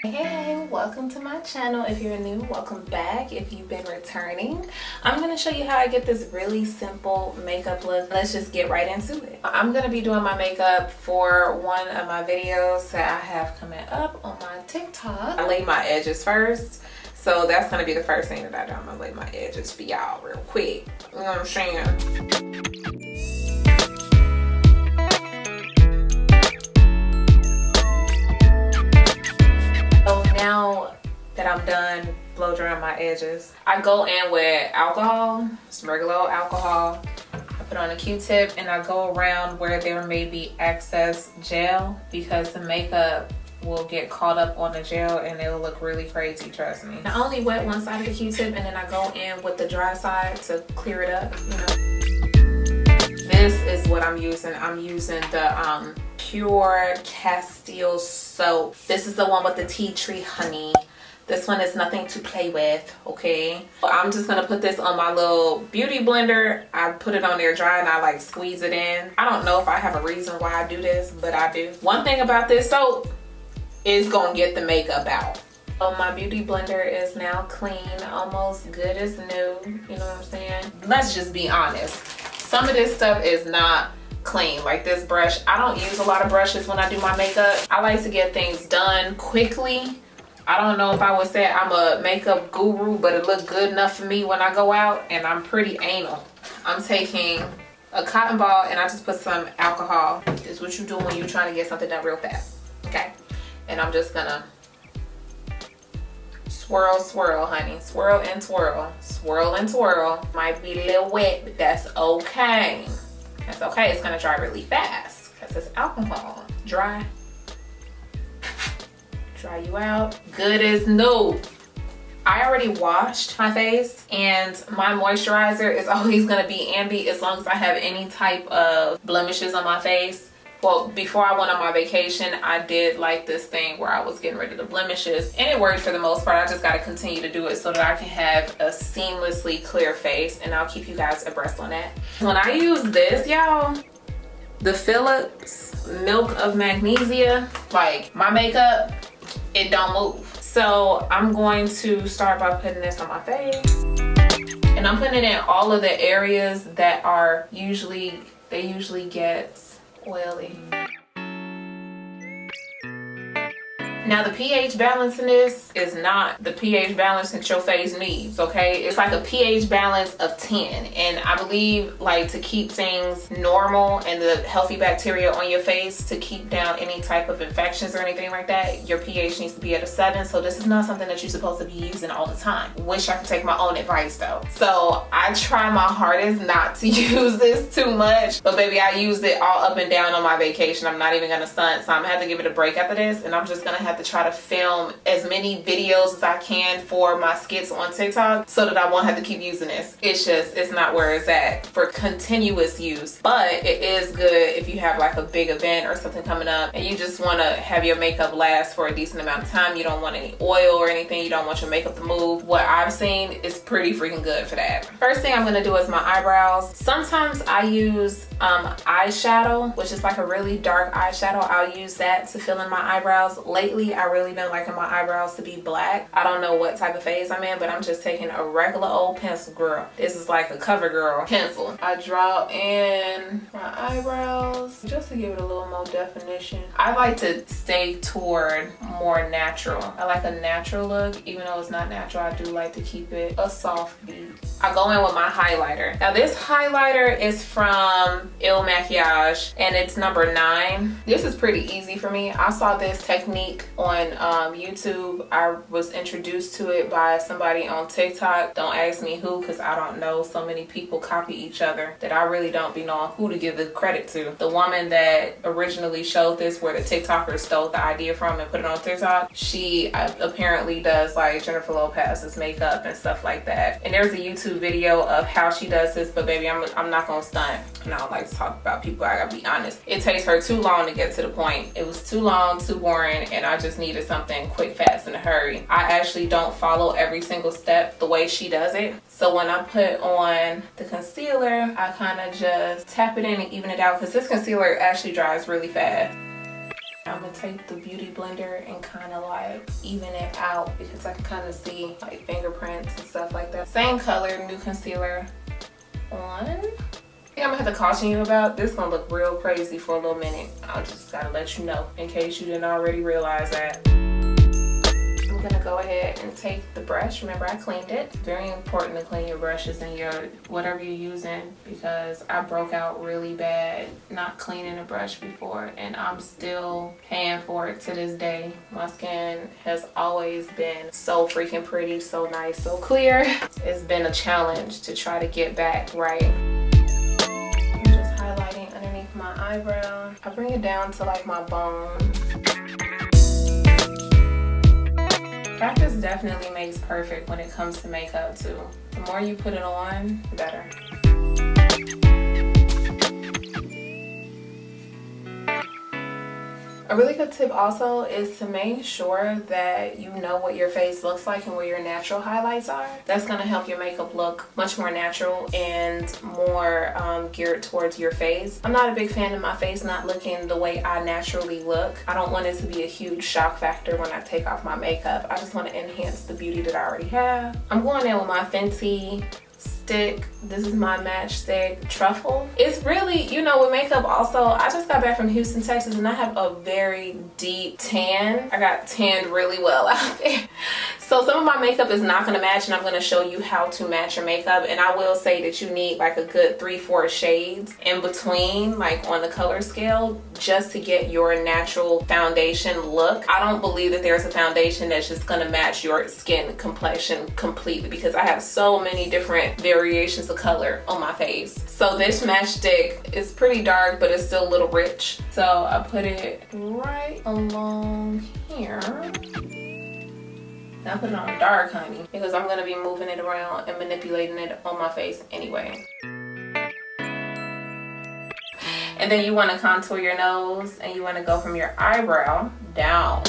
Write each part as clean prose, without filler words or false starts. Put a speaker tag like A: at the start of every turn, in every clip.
A: Hey, welcome to my channel. If you're new, welcome back. If you've been returning, I'm going to show you how I get this really simple makeup look. Let's just get right into it. I'm going to be doing my makeup for one of my videos that I have coming up on my TikTok. I lay my edges first. So that's going to be the first thing that I do. I'm going to lay my edges for y'all real quick. You know what I'm saying? Now that I'm done blow drying my edges, I go in with alcohol, some regular old alcohol. I put on a Q-tip and I go around where there may be excess gel because the makeup will get caught up on the gel and it'll look really crazy, trust me. I only wet one side of the Q-tip and then I go in with the dry side to clear it up, you know. This is what I'm using. I'm using the Pure Castile soap. This is the one with the tea tree honey. This one is nothing to play with, okay? I'm just gonna put this on my little beauty blender. I put it on there dry and I like squeeze it in. I don't know if I have a reason why I do this, but I do. One thing about this soap is gonna get the makeup out. So my beauty blender is now clean, almost good as new, you know what I'm saying? Let's just be honest. Some of this stuff is not clean. Like this brush, I don't use a lot of brushes when I do my makeup. I like to get things done quickly. I don't know if I would say I'm a makeup guru, but it looked good enough for me when I go out, and I'm pretty anal. I'm taking a cotton ball and I just put some alcohol. This is what you do when you're trying to get something done real fast, okay? And I'm just gonna swirl, swirl, honey. Swirl and twirl. Swirl and twirl. Might be a little wet, but that's okay. That's okay. It's gonna dry really fast because it's alcohol. Dry you out. Good as new. I already washed my face and my moisturizer is always gonna be Ambi as long as I have any type of blemishes on my face. Well, before I went on my vacation, I did like this thing where I was getting rid of the blemishes and it worked for the most part. I just gotta continue to do it so that I can have a seamlessly clear face, and I'll keep you guys abreast on that. When I use this, y'all, the Phillips Milk of Magnesia, like my makeup, it don't move. So I'm going to start by putting this on my face. And I'm putting it in all of the areas that are usually get oily. Now the pH balance in this is not the pH balance that your face needs, okay? It's like a pH balance of 10. And I believe like to keep things normal and the healthy bacteria on your face, to keep down any type of infections or anything like that, your pH needs to be at a 7. So this is not something that you're supposed to be using all the time. Wish I could take my own advice though. So I try my hardest not to use this too much, but baby, I used it all up and down on my vacation. I'm not even gonna stunt. So I'm gonna have to give it a break after this, and I'm just gonna have to try to film as many videos as I can for my skits on TikTok so that I won't have to keep using this. It's not where it's at for continuous use, but it is good if you have like a big event or something coming up and you just want to have your makeup last for a decent amount of time. You don't want any oil or anything. You don't want your makeup to move. What I've seen is pretty freaking good for that. First thing I'm going to do is my eyebrows. Sometimes I use eyeshadow, which is like a really dark eyeshadow. I'll use that to fill in my eyebrows. Lately, I really been liking my eyebrows to be black. I don't know what type of phase I'm in, but I'm just taking a regular old pencil, girl. This is like a CoverGirl pencil. I draw in my eyebrows just to give it a little more definition. I like to stay toward more natural. I like a natural look, even though it's not natural. I do like to keep it a soft beat. I go in with my highlighter. Now this highlighter is from Illuminating and it's number 9. This is pretty easy for me. I saw this technique on YouTube. I was introduced to it by somebody on TikTok. Don't ask me who, because I don't know. So many people copy each other that I really don't be knowing who to give the credit to. The woman that originally showed this, where the TikToker stole the idea from and put it on TikTok, she apparently does like Jennifer Lopez's makeup and stuff like that. And there's a YouTube video of how she does this, but baby, I'm not gonna stunt. And I don't like to talk about people. I gotta be honest. It takes her too long to get to the point. It was too long, too boring, and I just needed something quick, fast, in a hurry. I actually don't follow every single step the way she does it. So when I put on the concealer, I kind of just tap it in and even it out, because this concealer actually dries really fast. I'm gonna take the beauty blender and kind of like even it out because I can kind of see like fingerprints and stuff like that. Same color, new concealer on. I think I'm gonna have to caution you about this. Gonna look real crazy for a little minute. I just gotta let you know in case you didn't already realize that. I'm gonna go ahead and take the brush. Remember, I cleaned it. Very important to clean your brushes and your whatever you're using, because I broke out really bad not cleaning a brush before, and I'm still paying for it to this day. My skin has always been so freaking pretty, so nice, so clear. It's been a challenge to try to get back right. I'm just highlighting underneath my eyebrow. I bring it down to like my bone. Practice definitely makes perfect when it comes to makeup too. The more you put it on, the better. A really good tip also is to make sure that you know what your face looks like and where your natural highlights are. That's going to help your makeup look much more natural and more geared towards your face. I'm not a big fan of my face not looking the way I naturally look. I don't want it to be a huge shock factor when I take off my makeup. I just want to enhance the beauty that I already have. I'm going in with my Fenty stick. This is my matchstick truffle. It's really, you know, with makeup also, I just got back from Houston, Texas, and I have a very deep tan. I got tanned really well out there. So some of my makeup is not going to match, and I'm going to show you how to match your makeup. And I will say that you need like a good 3-4 shades in between, like on the color scale, just to get your natural foundation look. I don't believe that there's a foundation that's just going to match your skin complexion completely, because I have so many different variations of color on my face. So this matchstick is pretty dark, but it's still a little rich. So I put it right along here. I put it on dark, honey, because I'm gonna be moving it around and manipulating it on my face anyway. And then you want to contour your nose, and you want to go from your eyebrow down.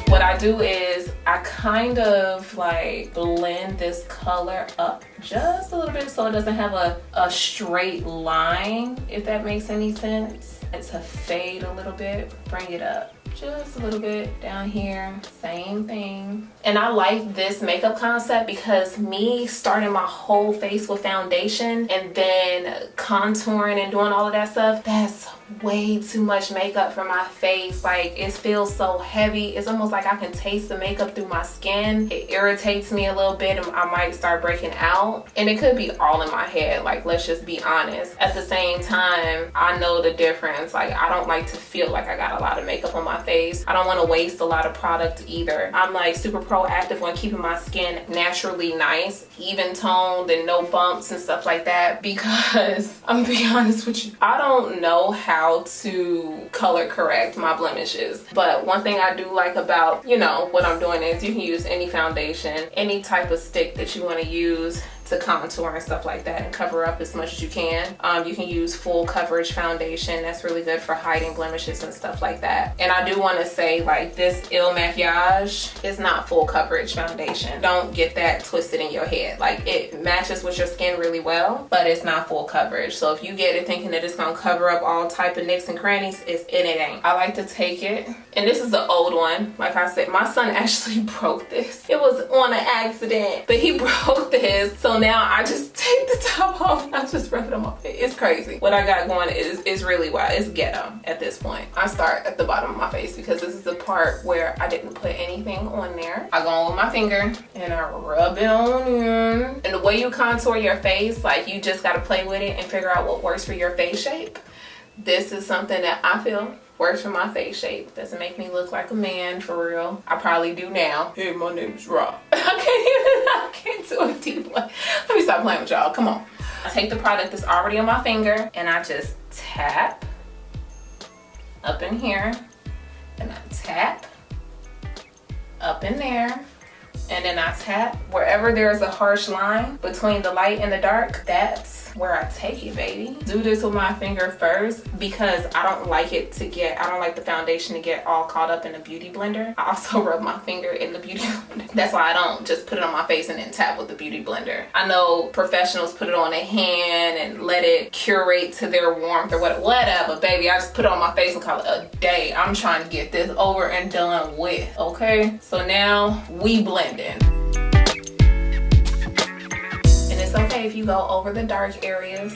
A: What I do is I kind of like blend this color up just a little bit so it doesn't have a straight line, if that makes any sense. It's a fade a little bit, bring it up just a little bit down here, same thing. And I like this makeup concept because me starting my whole face with foundation and then contouring and doing all of that stuff, that's way too much makeup for my face. Like, it feels so heavy. It's almost like I can taste the makeup through my skin. It irritates me a little bit, and I might start breaking out. And it could be all in my head, like, let's just be honest. At the same time, I know the difference. Like, I don't like to feel like I got a lot of makeup on my face. I don't want to waste a lot of product either. I'm like super proactive on keeping my skin naturally nice, even toned, and no bumps and stuff like that, because I'm gonna be honest with you, I don't know how to color correct my blemishes. But one thing I do like about, you know, what I'm doing is you can use any foundation, any type of stick that you want to use to contour and stuff like that and cover up as much as you can. You can use full coverage foundation. That's really good for hiding blemishes and stuff like that. And I do want to say, like, this Il Makiage is not full coverage foundation. Don't get that twisted in your head. Like, it matches with your skin really well, but it's not full coverage. So if you get it thinking that it's gonna cover up all type of nicks and crannies, it ain't. I like to take it, and this is the old one. Like I said, my son actually broke this. It was on an accident, but he broke this. So now I just take the top off and I just rub it on my face. It's crazy. What I got going is really wild. It's ghetto at this point. I start at the bottom of my face because this is the part where I didn't put anything on there. I go on with my finger and I rub it on in. And the way you contour your face, like, you just gotta play with it and figure out what works for your face shape. This is something that I feel works for my face shape. Doesn't make me look like a man, for real. I probably do now. Hey, my name is Rah. I can't do a deep one. Let me stop playing with y'all. Come on. I take the product that's already on my finger and I just tap up in here, and I tap up in there, and then I tap wherever there's a harsh line between the light and the dark. That's where I take it, baby. Do this with my finger first because I don't like the foundation to get all caught up in the beauty blender. I also rub my finger in the beauty blender. That's why I don't just put it on my face and then tap with the beauty blender. I know professionals put it on their hand and let it curate to their warmth or whatever, baby. I just put it on my face and call it a day. I'm trying to get this over and done with, okay? So now we blending. And it's okay if you go over the dark areas.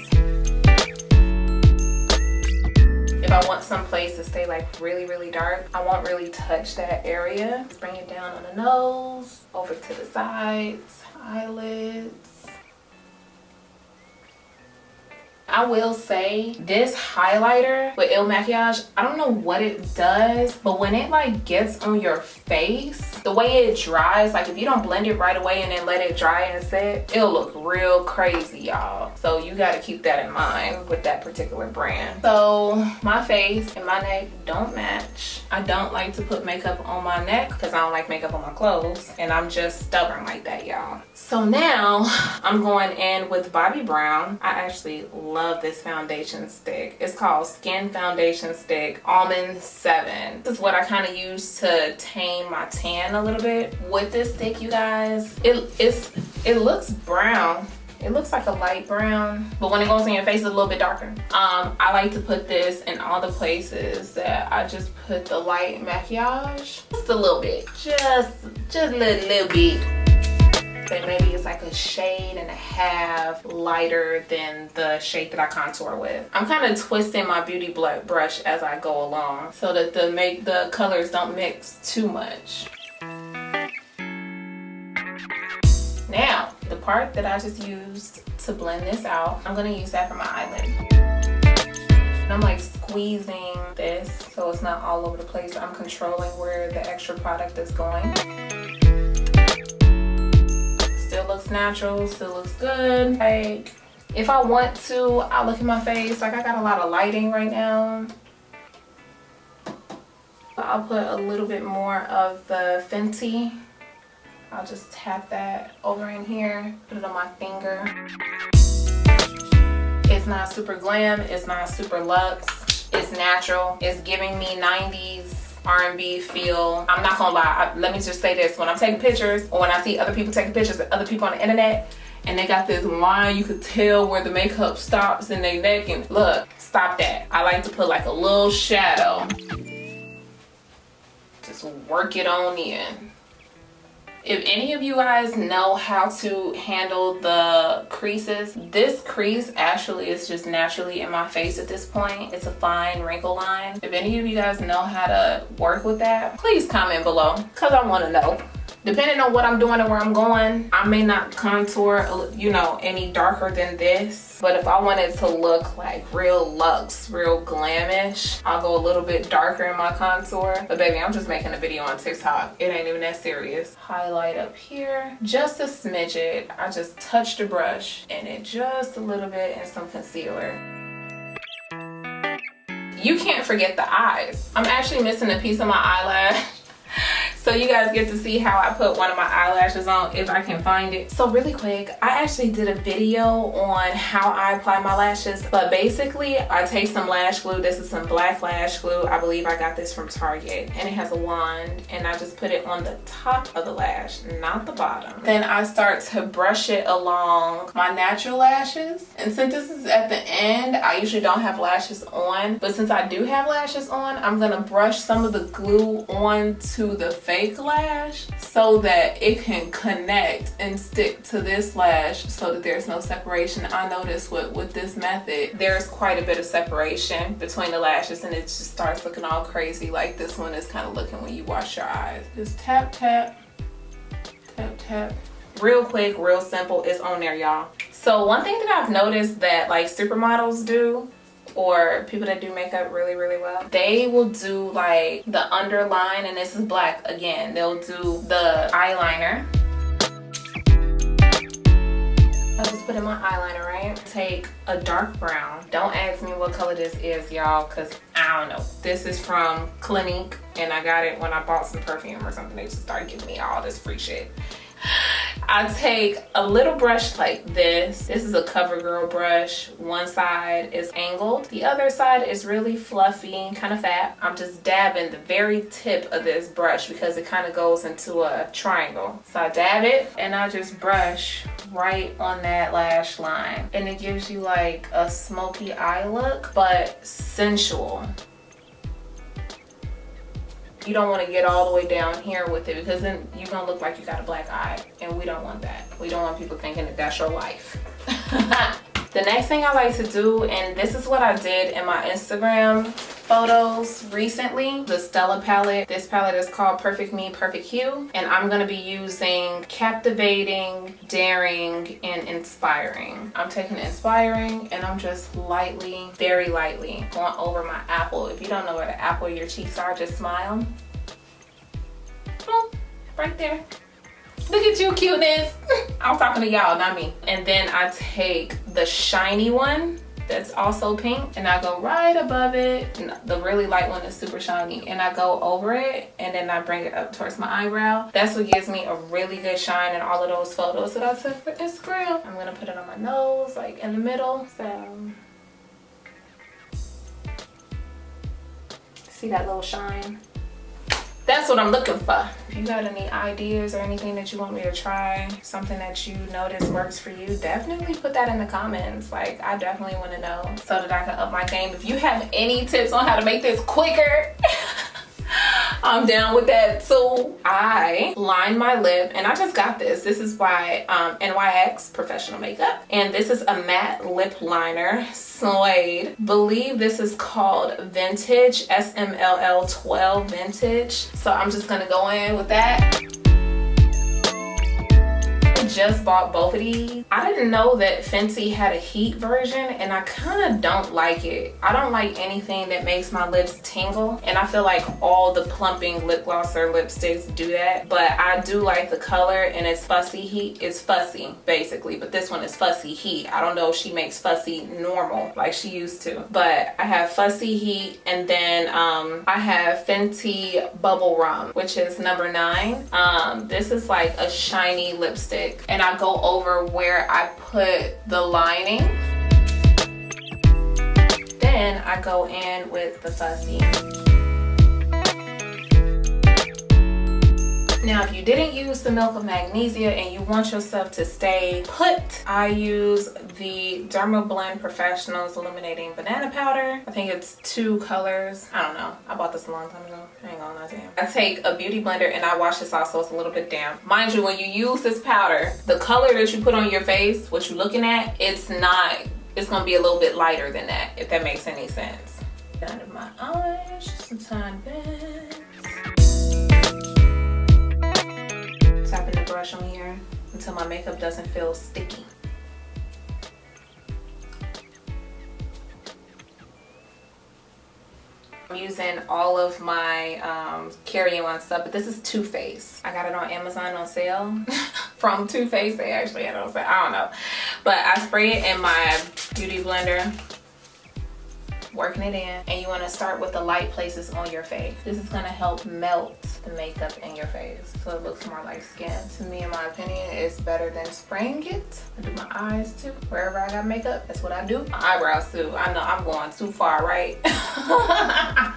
A: If I want some place to stay like really, really dark, I won't really touch that area. Just bring it down on the nose, over to the sides, eyelids. I will say this highlighter with Il Makiage, I don't know what it does, but when it like gets on your face, the way it dries, like if you don't blend it right away and then let it dry and set, it'll look real crazy, y'all. So you got to keep that in mind with that particular brand. So my face and my neck don't match. I don't like to put makeup on my neck because I don't like makeup on my clothes, and I'm just stubborn like that, y'all. So now I'm going in with Bobbi Brown. I actually love this foundation stick. It's called Skin Foundation Stick Almond 7. This is what I kind of use to tame my tan a little bit. With this stick, you guys, it looks brown. It looks like a light brown, but when it goes in your face, it's a little bit darker. I like to put this in all the places that I just put the light maquillage. Just a little bit, just a little bit. But maybe it's like a shade and a half lighter than the shade that I contour with. I'm kind of twisting my beauty brush as I go along so that the colors don't mix too much. Now, the part that I just used to blend this out, I'm gonna use that for my eyelid. And I'm like squeezing this so it's not all over the place. I'm controlling where the extra product is going. Still looks natural, still looks good. Like, if I want to, I'll look at my face. Like, I got a lot of lighting right now. I'll put a little bit more of the Fenty. I'll just tap that over in here, put it on my finger. It's not super glam, it's not super luxe, it's natural. It's giving me 90s R&B feel. I'm not gonna lie, let me just say this. When I'm taking pictures, or when I see other people taking pictures of other people on the internet, and they got this line, you could tell where the makeup stops in their neck, and look, stop that. I like to put like a little shadow. Just work it on in. If any of you guys know how to handle the creases, this crease actually is just naturally in my face at this point. It's a fine wrinkle line. If any of you guys know how to work with that, please comment below because I want to know. Depending on what I'm doing and where I'm going, I may not contour, you know, any darker than this. But if I want it to look like real luxe, real glamish, I'll go a little bit darker in my contour. But baby, I'm just making a video on TikTok. It ain't even that serious. Highlight up here, just a smidget. I just touch the brush in it just a little bit and some concealer. You can't forget the eyes. I'm actually missing a piece of my eyelash. So you guys get to see how I put one of my eyelashes on if I can find it. So really quick, I actually did a video on how I apply my lashes, but basically I take some lash glue. This is some black lash glue. I believe I got this from Target, and it has a wand, and I just put it on the top of the lash, not the bottom. Then I start to brush it along my natural lashes. And since this is at the end, I usually don't have lashes on, but since I do have lashes on, I'm gonna brush some of the glue onto the fake lash so that it can connect and stick to this lash so that there's no separation. I noticed with this method, there's quite a bit of separation between the lashes, and it just starts looking all crazy like this one is kind of looking when you wash your eyes. Just tap, tap, tap, tap. Real quick, real simple. It's on there, y'all. So one thing that I've noticed that like supermodels do, or people that do makeup really, really well, they will do like the underline, and this is black again. They'll do the eyeliner. I'll just put in my eyeliner, right? Take a dark brown. Don't ask me what color this is, y'all, because I don't know. This is from Clinique, and I got it when I bought some perfume or something. They just started giving me all this free shit. I take a little brush like this. This is a CoverGirl brush. One side is angled. The other side is really fluffy, kind of fat. I'm just dabbing the very tip of this brush because it kind of goes into a triangle. So I dab it and I just brush right on that lash line. And it gives you like a smoky eye look, but sensual. You don't want to get all the way down here with it because then you're gonna look like you got a black eye, and we don't want that. We don't want people thinking that that's your life. The next thing I like to do, and this is what I did in my Instagram photos recently, the Stella palette. This palette is called Perfect Me, Perfect Hue, and I'm gonna be using Captivating, Daring, and Inspiring. I'm taking Inspiring and I'm just lightly, very lightly, going over my apple. If you don't know where the apple of your cheeks are, just smile. Boom, right there. Look at you, cuteness. I'm talking to y'all, not me. And then I take the shiny one that's also pink and I go right above it. The really light one is super shiny and I go over it and then I bring it up towards my eyebrow. That's what gives me a really good shine in all of those photos that I took for Instagram. I'm gonna put it on my nose, like in the middle. So, see that little shine? That's what I'm looking for. If you got any ideas or anything that you want me to try, something that you notice works for you, definitely put that in the comments. Like, I definitely want to know so that I can up my game. If you have any tips on how to make this quicker, I'm down with that. So I line my lip and I just got this. This is by NYX Professional Makeup. And this is a matte lip liner, Suede. Believe this is called Vintage, SMLL 12 Vintage. So I'm just gonna go in with that. Just bought both of these. I didn't know that Fenty had a heat version and I kind of don't like it. I don't like anything that makes my lips tingle, and I feel like all the plumping lip gloss or lipsticks do that, but I do like the color and it's fussy heat. It's fussy basically, but this one is fussy heat. I don't know if she makes fussy normal like she used to, but I have fussy heat, and then I have Fenty Bubble Rum, which is number 9. This is like a shiny lipstick. And I go over where I put the lining. Then I go in with the fussy. Now, if you didn't use the Milk of Magnesia and you want yourself to stay put, I use the Dermablend Professional's Illuminating Banana Powder. I think it's 2 colors. I don't know. I bought this a long time ago. I ain't gonna lie to you. I take a beauty blender and I wash this off so it's a little bit damp. Mind you, when you use this powder, the color that you put on your face, what you're looking at, it's gonna be a little bit lighter than that, if that makes any sense. Under my eyes, just a tiny bit. Tapping the brush on here until my makeup doesn't feel sticky. I'm using all of my carry-on stuff, but this is Too Faced. I got it on Amazon on sale from Too Faced. They actually had it on sale. I don't know, but I spray it in my beauty blender, working it in, and you want to start with the light places on your face. This is going to help melt the makeup in your face so it looks more like skin. To me, in my opinion, it's better than spraying it. I do my eyes too. Wherever I got makeup, that's what I do. My eyebrows too. I know I'm going too far, right? I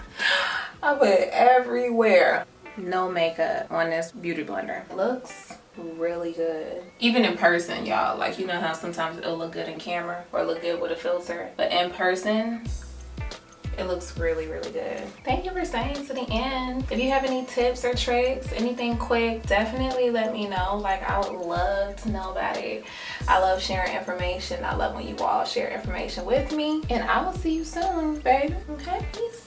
A: put it everywhere. No makeup on this beauty blender. It looks really good. Even in person, y'all. Like, you know how sometimes it'll look good in camera or look good with a filter, but in person, it looks really, really good. Thank you for staying to the end. If you have any tips or tricks, anything quick, definitely let me know. Like, I would love to know about it. I love sharing information. I love when you all share information with me. And I will see you soon, baby. Okay, peace.